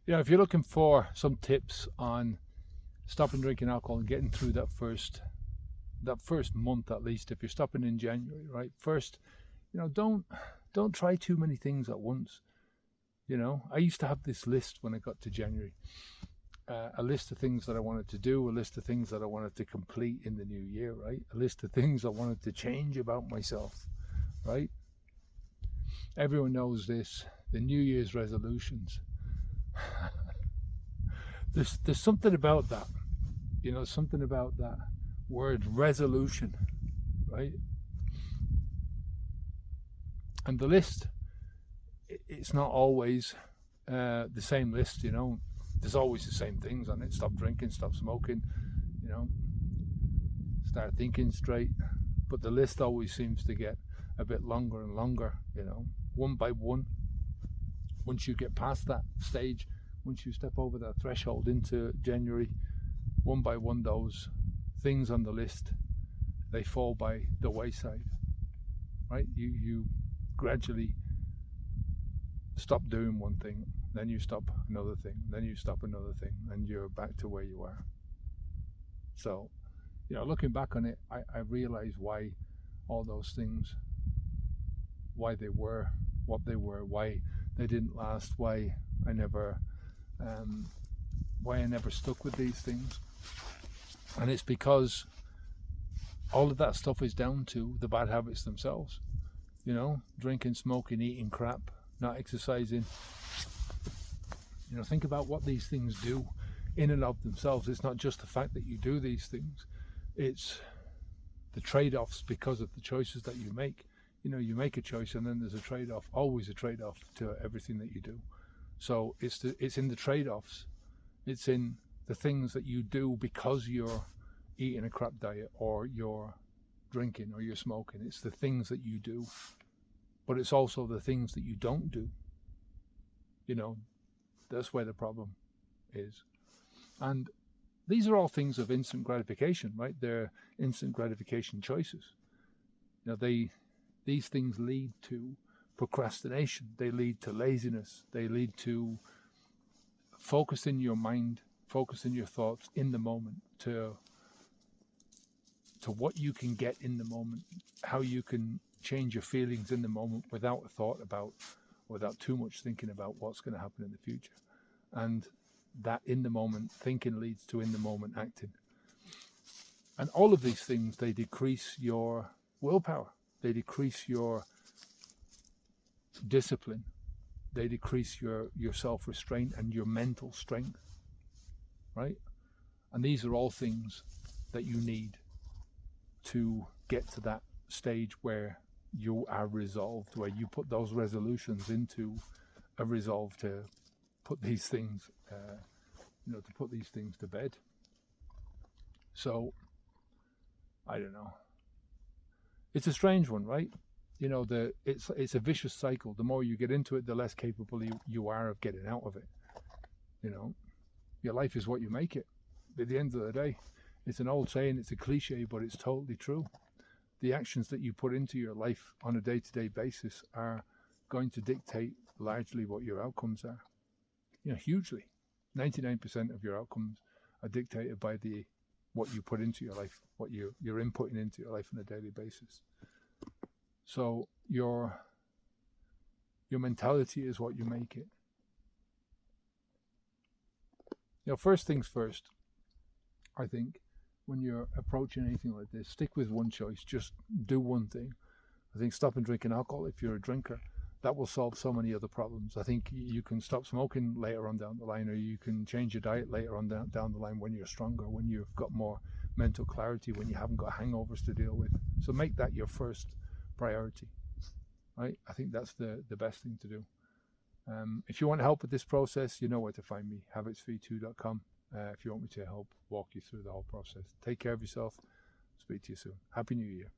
If you're looking for some tips on stopping drinking alcohol and getting through that first month, at least if you're stopping in January, right? First, don't try too many things at once. I used to have this list when I got to January, a list of things that I wanted to do, a list of things that I wanted to complete in the new year, right? A list of things I wanted to change about myself, right? Everyone knows this, the New Year's resolutions. There's something about that, something about that word resolution, right? And the list, it's not always the same list, There's always the same things on it. Stop drinking, stop smoking, start thinking straight. But the list always seems to get a bit longer and longer, one by one. Once you get past that stage, once you step over that threshold into January, one by one, those things on the list, they fall by the wayside, right? You gradually stop doing one thing, then you stop another thing, then you stop another thing, and you're back to where you are. So, looking back on it, I realize why all those things, why they were what they were, why they didn't last, why I never stuck with these things. And it's because all of that stuff is down to the bad habits themselves. Drinking, smoking, eating crap, not exercising. Think about what these things do in and of themselves. It's not just the fact that you do these things, it's the trade-offs because of the choices that you make. You make a choice and then there's a trade-off, always a trade-off to everything that you do. So it's in the trade-offs. It's in the things that you do because you're eating a crap diet or you're drinking or you're smoking. It's the things that you do, but it's also the things that you don't do. That's where the problem is. And these are all things of instant gratification, right? They're instant gratification choices. These things lead to procrastination. They lead to laziness. They lead to focusing your mind, focusing your thoughts in the moment to what you can get in the moment, how you can change your feelings in the moment without a thought about, without too much thinking about what's going to happen in the future. And that in the moment thinking leads to in the moment acting. And all of these things, they decrease your willpower. They decrease your discipline. They decrease your self-restraint and your mental strength, right? And these are all things that you need to get to that stage where you are resolved, where you put those resolutions into a resolve to put these things, to put these things to bed. So, I don't know. It's a strange one, right? It's a vicious cycle. The more you get into it, the less capable you are of getting out of it. Your life is what you make it. At the end of the day, it's an old saying, it's a cliche, but it's totally true. The actions that you put into your life on a day-to-day basis are going to dictate largely what your outcomes are. Hugely. 99% of your outcomes are dictated by what you put into your life, what you're inputting into your life on a daily basis. So your mentality is what you make it. First things first, I think, when you're approaching anything like this, stick with one choice. Just do one thing. I think stopping drinking alcohol, if you're a drinker, that will solve so many other problems. I think you can stop smoking later on down the line, or you can change your diet later on down the line when you're stronger, when you've got more mental clarity, when you haven't got hangovers to deal with. So make that your first priority, right? I think that's the best thing to do. If you want help with this process, you know where to find me, habitsv2.com. If you want me to help walk you through the whole process. Take care of yourself. Speak to you soon. Happy New Year.